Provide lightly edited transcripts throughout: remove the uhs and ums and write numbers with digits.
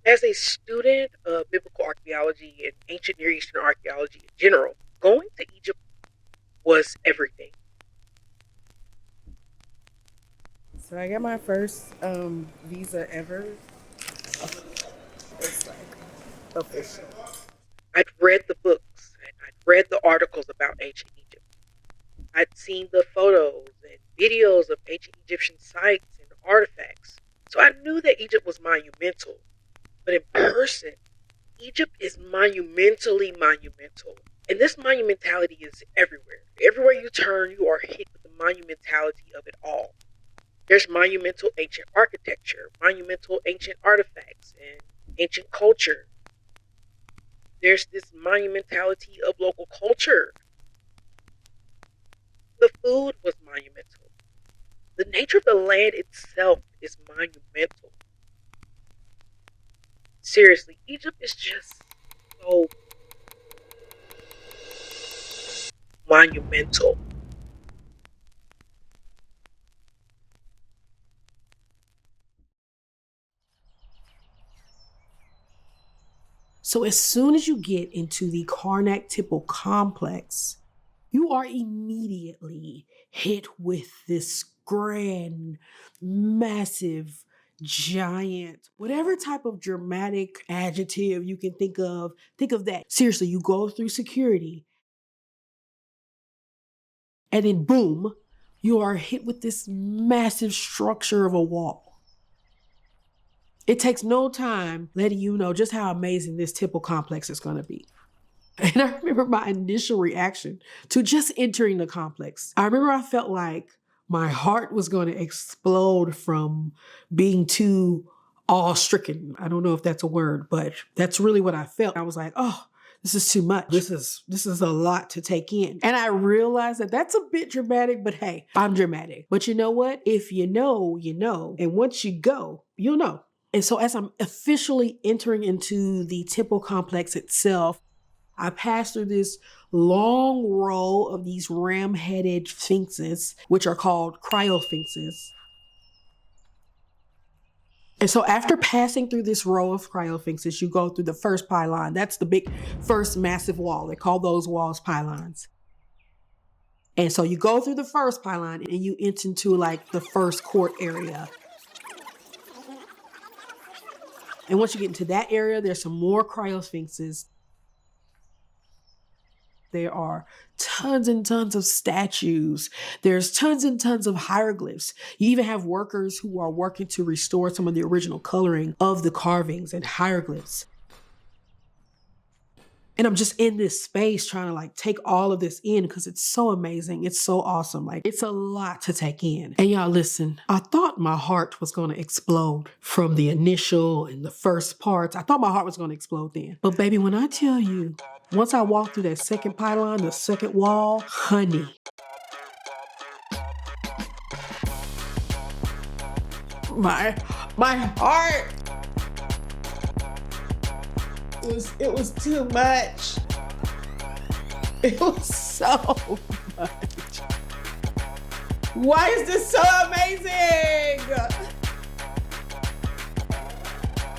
As a student of biblical archaeology and ancient Near Eastern archaeology in general, going to Egypt was everything. So I got my first visa ever. It's like official. I'd read the books and I'd read the articles about ancient Egypt. I'd seen the photos and videos of ancient Egyptian sites and artifacts. So I knew that Egypt was monumental. But in person, Egypt is monumentally monumental. And this monumentality is everywhere. Everywhere you turn, you are hit with the monumentality of it all. There's monumental ancient architecture, monumental ancient artifacts, and ancient culture. There's this monumentality of local culture. The food was monumental. The nature of the land itself is monumental. Seriously, Egypt is just so monumental. So as soon as you get into the Karnak Temple Complex, you are immediately hit with this grand, massive, giant, whatever type of dramatic adjective you can think of that. Seriously, you go through security and then boom, you are hit with this massive structure of a wall. It takes no time letting you know just how amazing this temple complex is going to be. And I remember my initial reaction to just entering the complex. I remember I felt like my heart was going to explode from being too awe stricken. I don't know if that's a word, but that's really what I felt. I was like, oh, this is too much. This is a lot to take in. And I realized that that's a bit dramatic, but hey, I'm dramatic. But you know what? If you know, you know. And once you go, you'll know. And so as I'm officially entering into the temple complex itself, I passed through this long row of these ram-headed sphinxes, which are called cryosphinxes. And so after passing through this row of cryosphinxes, you go through the first pylon. That's the big first massive wall. They call those walls pylons. And so you go through the first pylon and you enter into like the first court area. And once you get into that area, there's some more cryosphinxes. There are tons and tons of statues. There's tons and tons of hieroglyphs. You even have workers who are working to restore some of the original coloring of the carvings and hieroglyphs. And I'm just in this space trying to like take all of this in because it's so amazing. It's so awesome. Like it's a lot to take in. And y'all listen, I thought my heart was going to explode from the initial and the first parts. I thought my heart was going to explode then. But baby, when I tell you, once I walked through that second pylon, the second wall, honey, my heart it was too much. It was so much. Why is this so amazing?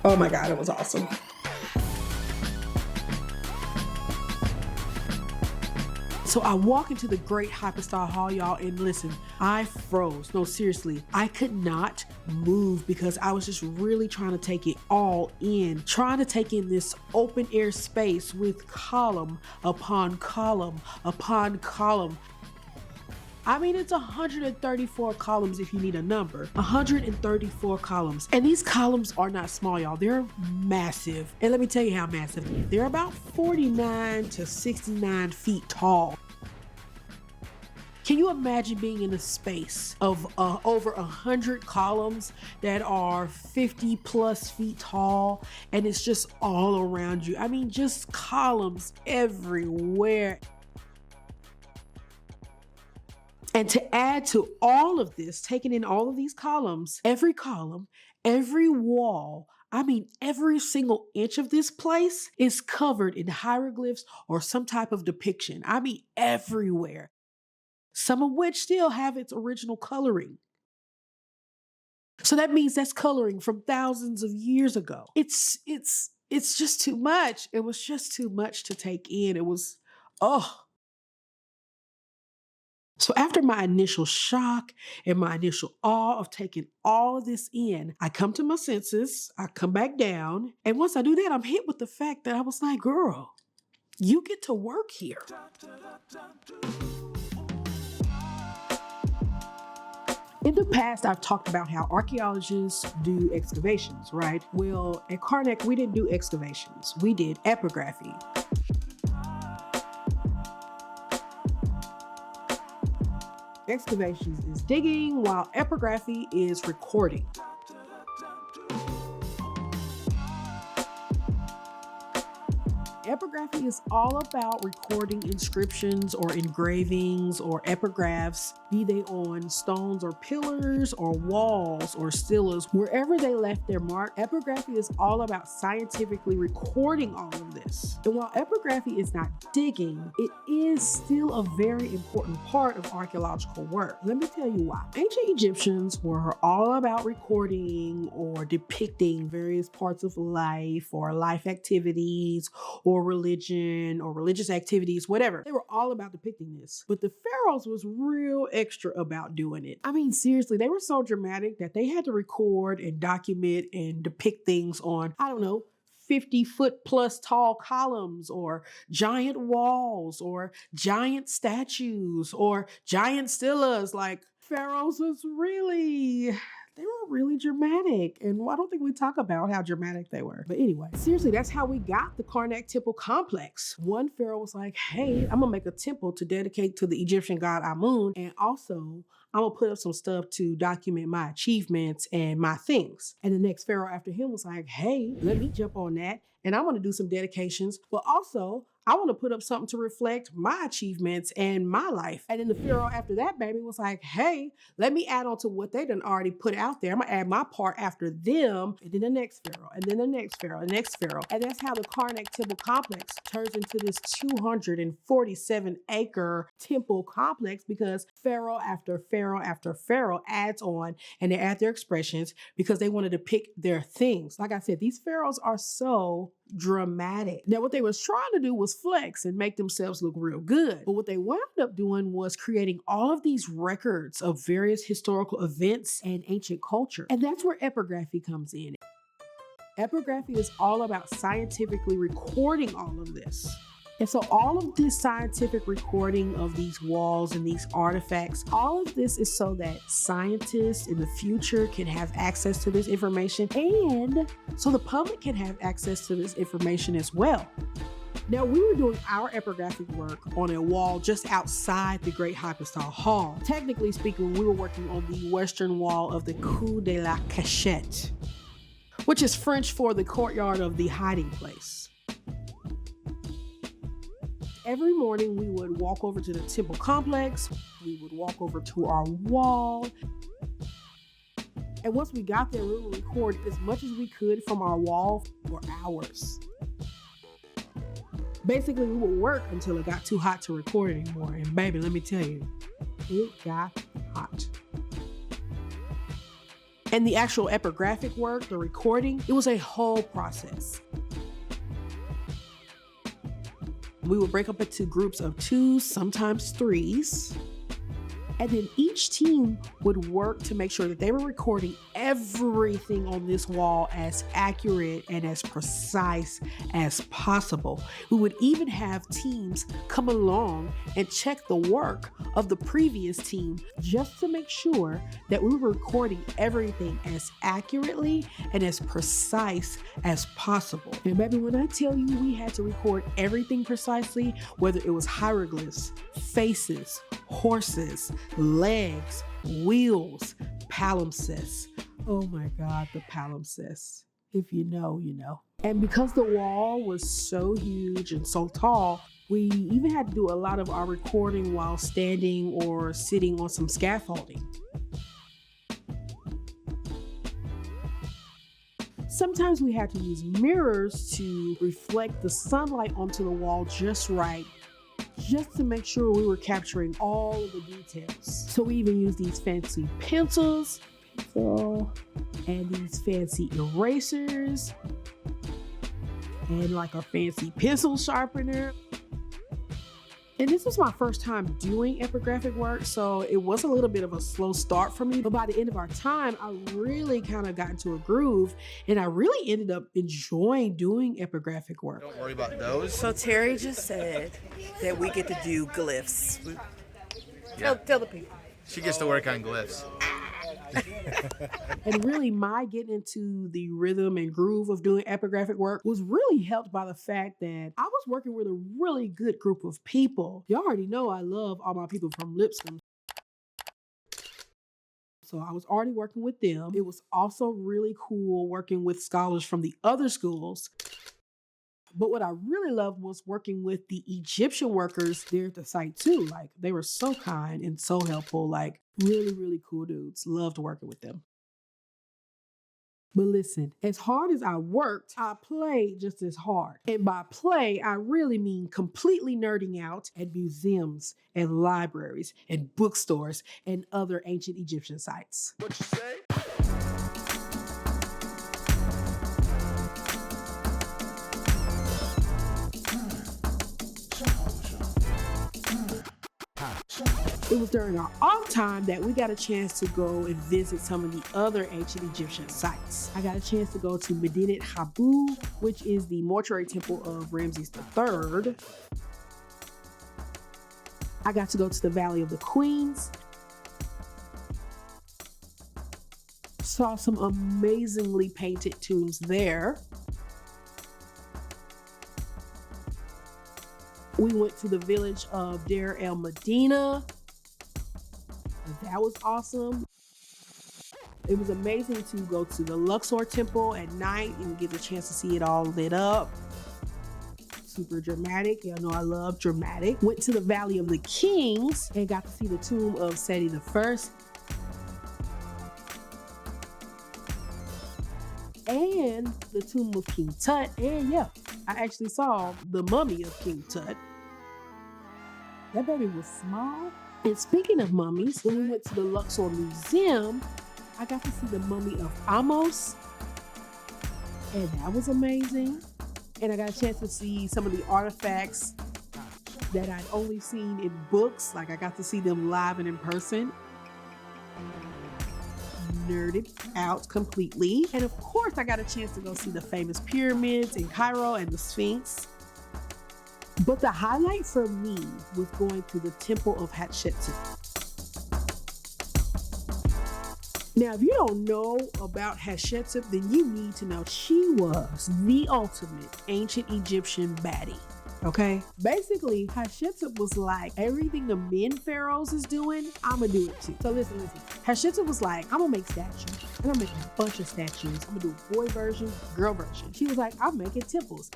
Oh my God, it was awesome. So I walk into the great hyperstar hall, y'all, and listen, I froze. No, seriously, I could not move because I was just really trying to take it all in, trying to take in this open air space with column upon column upon column. I mean, it's 134 columns if you need a number. 134 columns. And these columns are not small, y'all. They're massive. And let me tell you how massive. They're about 49 to 69 feet tall. Can you imagine being in a space of over 100 columns that are 50 plus feet tall and it's just all around you? I mean, just columns everywhere. And to add to all of this, taking in all of these columns, every wall, I mean, every single inch of this place is covered in hieroglyphs or some type of depiction. I mean, everywhere. Some of which still have its original coloring. So that means that's coloring from thousands of years ago. It's just too much. It was just too much to take in. It was, oh. So after my initial shock and my initial awe of taking all of this in, I come to my senses, I come back down, and once I do that, I'm hit with the fact that I was like, girl, you get to work here. In the past, I've talked about how archaeologists do excavations, right? Well, at Karnak, we didn't do excavations. We did epigraphy. Excavations is digging, while epigraphy is recording. Epigraphy is all about recording inscriptions or engravings or epigraphs, be they on stones or pillars or walls or stelas, wherever they left their mark. Epigraphy is all about scientifically recording all of this. And while epigraphy is not digging, it is still a very important part of archaeological work. Let me tell you why. Ancient Egyptians were all about recording or depicting various parts of life or life activities or religion or religious activities, whatever. They were all about depicting this. But the pharaohs was real extra about doing it. I mean, seriously, they were so dramatic that they had to record and document and depict things on, 50-foot plus tall columns or giant walls or giant statues or giant stelas. Like, pharaohs was they were really dramatic. And I don't think we talk about how dramatic they were. But anyway, seriously, that's how we got the Karnak Temple Complex. One pharaoh was like, hey, I'm gonna make a temple to dedicate to the Egyptian god Amun. And also, I'm gonna put up some stuff to document my achievements and my things. And the next pharaoh after him was like, hey, let me jump on that. And I want to do some dedications, but also I want to put up something to reflect my achievements and my life. And then the pharaoh after that, baby, was like, hey, let me add on to what they done already put out there. I'm gonna add my part after them. And then the next pharaoh, and then the next pharaoh, and the next pharaoh. And that's how the Karnak Temple Complex turns into this 247-acre temple complex, because pharaoh after pharaoh after pharaoh adds on, and they add their expressions because they want to depict their things. Like I said, these pharaohs are so dramatic. Now, what they was trying to do was flex and make themselves look real good. But what they wound up doing was creating all of these records of various historical events and ancient culture. And that's where epigraphy comes in. Epigraphy is all about scientifically recording all of this. And so all of this scientific recording of these walls and these artifacts, all of this is so that scientists in the future can have access to this information, and so the public can have access to this information as well. Now, we were doing our epigraphic work on a wall just outside the Great Hypostyle Hall. Technically speaking, we were working on the western wall of the Cour de la Cachette, which is French for the courtyard of the hiding place. Every morning we would walk over to the temple complex, we would walk over to our wall, and once we got there, we would record as much as we could from our wall for hours. Basically, we would work until it got too hot to record anymore, and baby, let me tell you, it got hot. And the actual epigraphic work, the recording, it was a whole process. We would break up into groups of 2, sometimes 3s. And then each team would work to make sure that they were recording everything on this wall as accurate and as precise as possible. We would even have teams come along and check the work of the previous team just to make sure that we were recording everything as accurately and as precise as possible. And baby, when I tell you we had to record everything precisely, whether it was hieroglyphs, faces, horses, legs, wheels, palimpsests. Oh my God, the palimpsests. If you know, you know. And because the wall was so huge and so tall, we even had to do a lot of our recording while standing or sitting on some scaffolding. Sometimes we had to use mirrors to reflect the sunlight onto the wall just right, just to make sure we were capturing all of the details. So we even use these fancy pencils So, and these fancy erasers, and like a fancy pencil sharpener. And this was my first time doing epigraphic work, so it was a little bit of a slow start for me. But by the end of our time, I really kind of got into a groove, and I really ended up enjoying doing epigraphic work. Don't worry about those. So Terry just said that we get to do glyphs. Tell the people. She gets to work on glyphs. And really, my getting into the rhythm and groove of doing epigraphic work was really helped by the fact that I was working with a really good group of people. You already know I love all my people from Lipscomb. So I was already working with them. It was also really cool working with scholars from the other schools. But what I really loved was working with the Egyptian workers there at the site too. Like, they were so kind and so helpful. Like, really, really cool dudes. Loved working with them. But listen, as hard as I worked, I played just as hard. And by play, I really mean completely nerding out at museums and libraries and bookstores and other ancient Egyptian sites. What you say? It was during our off time that we got a chance to go and visit some of the other ancient Egyptian sites. I got a chance to go to Medinet Habu, which is the mortuary temple of Ramses III. I got to go to the Valley of the Queens. Saw some amazingly painted tombs there. We went to the village of Deir el Medina. That was awesome. It was amazing to go to the Luxor Temple at night and get the chance to see it all lit up. Super dramatic. Y'all know I love dramatic. Went to the Valley of the Kings and got to see the tomb of Seti I. And the tomb of King Tut. And yeah, I actually saw the mummy of King Tut. That baby was small. And speaking of mummies, when we went to the Luxor Museum, I got to see the mummy of Amos. And that was amazing. And I got a chance to see some of the artifacts that I'd only seen in books. Like, I got to see them live and in person. Nerded out completely. And of course, I got a chance to go see the famous pyramids in Cairo and the Sphinx. But the highlight for me was going to the Temple of Hatshepsut. Now, if you don't know about Hatshepsut, then you need to know she was the ultimate ancient Egyptian baddie. Okay? Basically, Hatshepsut was like, everything the men pharaohs is doing, I'ma do it too. So listen. Hatshepsut was like, I'm gonna make statues. I'm gonna make a bunch of statues. I'm gonna do a boy version, girl version. She was like, I'm making temples.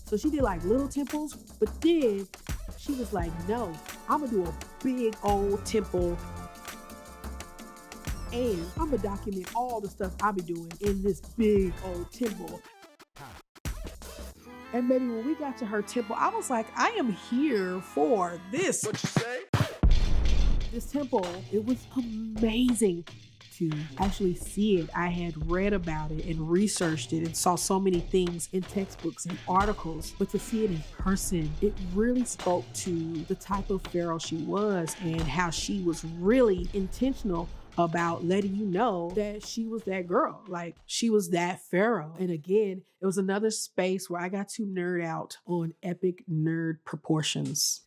So she did like little temples, but then she was like, no, I'm gonna do a big old temple. And I'm gonna document all the stuff I be doing in this big old temple. And baby, when we got to her temple, I was like, I am here for this. What you say? This temple, it was amazing to actually see it. I had read about it and researched it and saw so many things in textbooks and articles, but to see it in person, it really spoke to the type of pharaoh she was and how she was really intentional about letting you know that she was that girl, like she was that pharaoh. And again, it was another space where I got to nerd out on epic nerd proportions.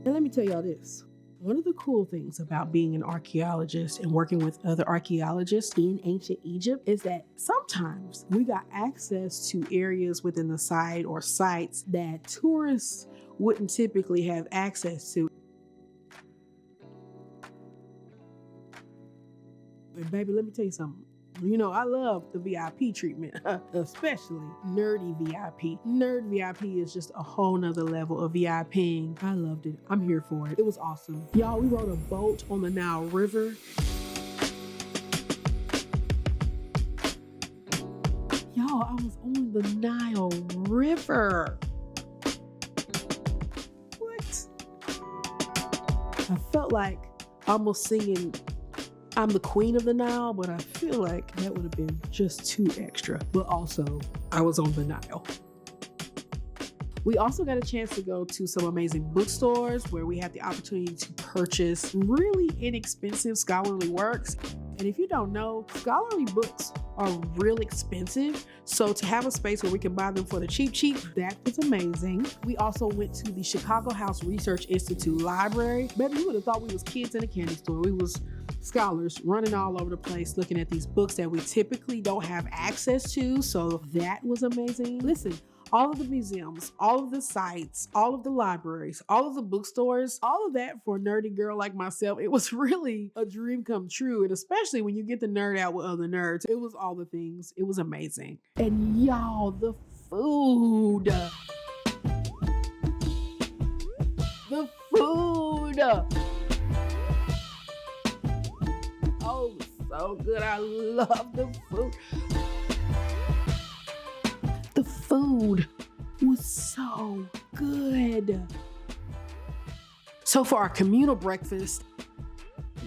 And let me tell y'all this. One of the cool things about being an archaeologist and working with other archaeologists in ancient Egypt is that sometimes we got access to areas within the site or sites that tourists wouldn't typically have access to. And baby, let me tell you something. You know, I love the VIP treatment, especially nerdy VIP. Nerd VIP is just a whole nother level of VIPing. I loved it. I'm here for it. It was awesome. Y'all, we rode a boat on the Nile River. Y'all, I was on the Nile River. What? like almost singing I'm the Queen of the Nile, but I feel like that would have been just too extra. But also, I was on the Nile. We also got a chance to go to some amazing bookstores where we had the opportunity to purchase really inexpensive scholarly works. And if you don't know, scholarly books are really expensive. So to have a space where we can buy them for the cheap, that was amazing. We also went to the Chicago House Research Institute library. Baby, you would have thought we was kids in a candy store. We was scholars running all over the place looking at these books that we typically don't have access to. So that was amazing. Listen, all of the museums, all of the sites, all of the libraries, all of the bookstores, all of that for a nerdy girl like myself, it was really a dream come true. And especially when you get to nerd out with other nerds, it was all the things. It was amazing. And y'all, the food. The food. Oh, so good. I love the food. The food was so good. So for our communal breakfast,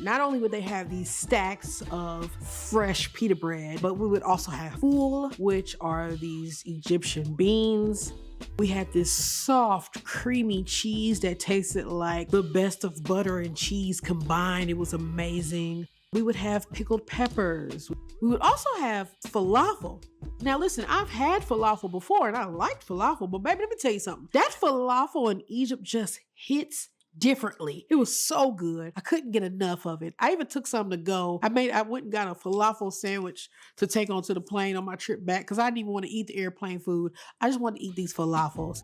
not only would they have these stacks of fresh pita bread, but we would also have fool, which are these Egyptian beans. We had this soft, creamy cheese that tasted like the best of butter and cheese combined. It was amazing. We would have pickled peppers. We would also have falafel. Now listen, I've had falafel before and I liked falafel, but baby, let me tell you something. That falafel in Egypt just hits differently. It was so good. I couldn't get enough of it. I even took some to go. I went and got a falafel sandwich to take onto the plane on my trip back because I didn't even want to eat the airplane food. I just wanted to eat these falafels.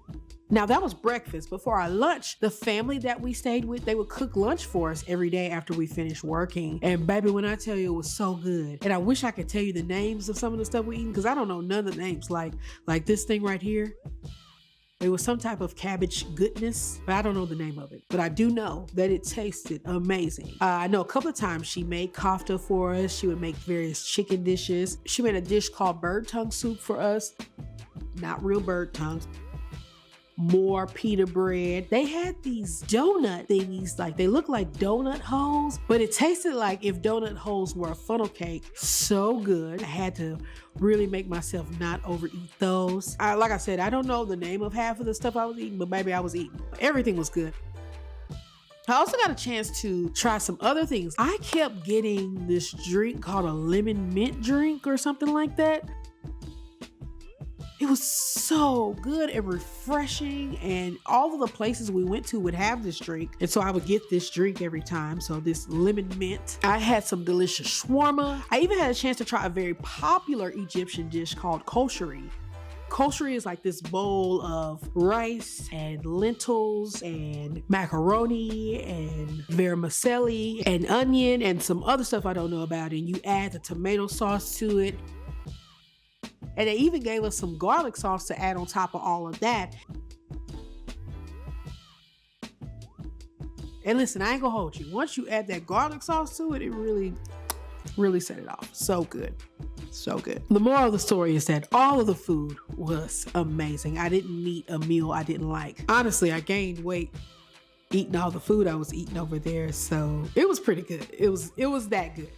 Now that was breakfast. But for our lunch, the family that we stayed with, they would cook lunch for us every day after we finished working. And baby, when I tell you, it was so good. And I wish I could tell you the names of some of the stuff we eating because I don't know none of the names. Like this thing right here. It was some type of cabbage goodness, but I don't know the name of it. But I do know that it tasted amazing. I know a couple of times she made kofta for us. She would make various chicken dishes. She made a dish called bird tongue soup for us. Not real bird tongues. More pita bread. They had these donut thingies, like they look like donut holes, but it tasted like if donut holes were a funnel cake. So good. I had to really make myself not overeat those. Like I said, I don't know the name of half of the stuff I was eating, but baby, I was eating. Everything was good. I also got a chance to try some other things. I kept getting this drink called a lemon mint drink or something like that. It was so good and refreshing, and all of the places we went to would have this drink. And so I would get this drink every time. So this lemon mint. I had some delicious shawarma. I even had a chance to try a very popular Egyptian dish called kosheri. Kosheri is like this bowl of rice and lentils and macaroni and vermicelli and onion and some other stuff I don't know about. And you add the tomato sauce to it. And they even gave us some garlic sauce to add on top of all of that. And listen, I ain't gonna hold you. Once you add that garlic sauce to it, it really set it off. So good. So good. The moral of the story is that all of the food was amazing. I didn't eat a meal I didn't like. Honestly, I gained weight eating all the food I was eating over there. So it was pretty good. It was that good.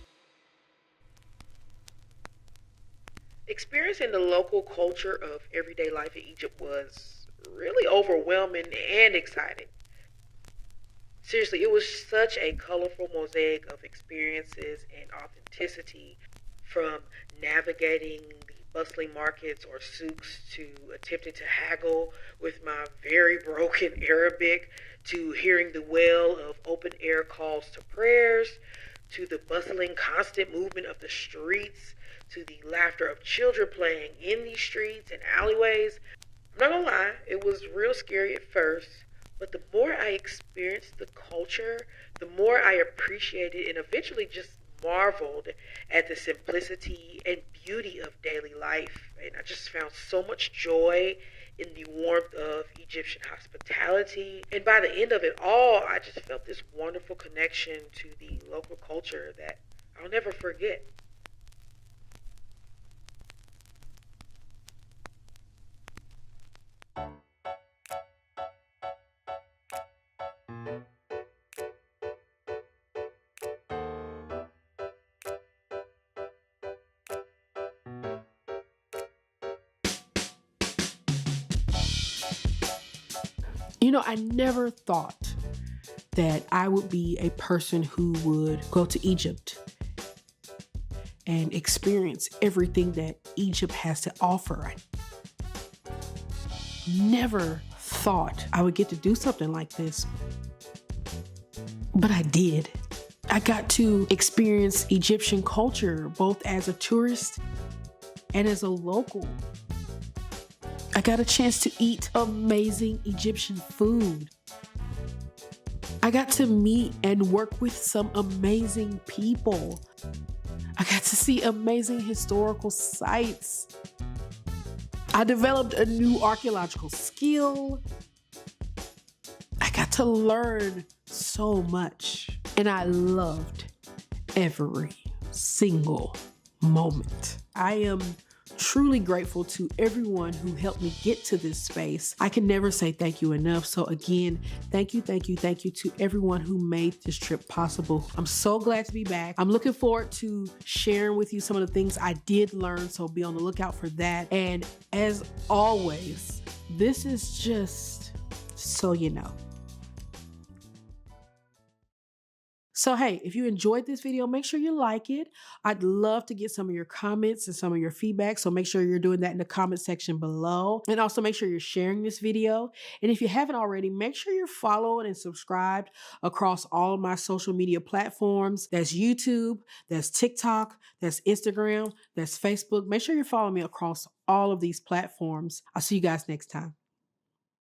Experiencing the local culture of everyday life in Egypt was really overwhelming and exciting. Seriously, it was such a colorful mosaic of experiences and authenticity, from navigating the bustling markets or souks to attempting to haggle with my very broken Arabic, to hearing the wail of open air calls to prayers, to the bustling constant movement of the streets, to the laughter of children playing in these streets and alleyways. I'm not gonna lie, it was real scary at first, but the more I experienced the culture, the more I appreciated and eventually just marveled at the simplicity and beauty of daily life. And I just found so much joy in the warmth of Egyptian hospitality. And by the end of it all, I just felt this wonderful connection to the local culture that I'll never forget. You know, I never thought that I would be a person who would go to Egypt and experience everything that Egypt has to offer. I never thought I would get to do something like this, but I did. I got to experience Egyptian culture both as a tourist and as a local. I got a chance to eat amazing Egyptian food. I got to meet and work with some amazing people. I got to see amazing historical sites. I developed a new archaeological skill. I got to learn so much, and I loved every single moment. I am truly grateful to everyone who helped me get to this space. I can never say thank you enough. So again, thank you to everyone who made this trip possible. I'm so glad to be back. I'm looking forward to sharing with you some of the things I did learn, so be on the lookout for that. And as always, this is just so you know. So hey, if you enjoyed this video, make sure you like it. I'd love to get some of your comments and some of your feedback. So make sure you're doing that in the comment section below. And also make sure you're sharing this video. And if you haven't already, make sure you're following and subscribed across all of my social media platforms. That's YouTube, that's TikTok, that's Instagram, that's Facebook. Make sure you're following me across all of these platforms. I'll see you guys next time.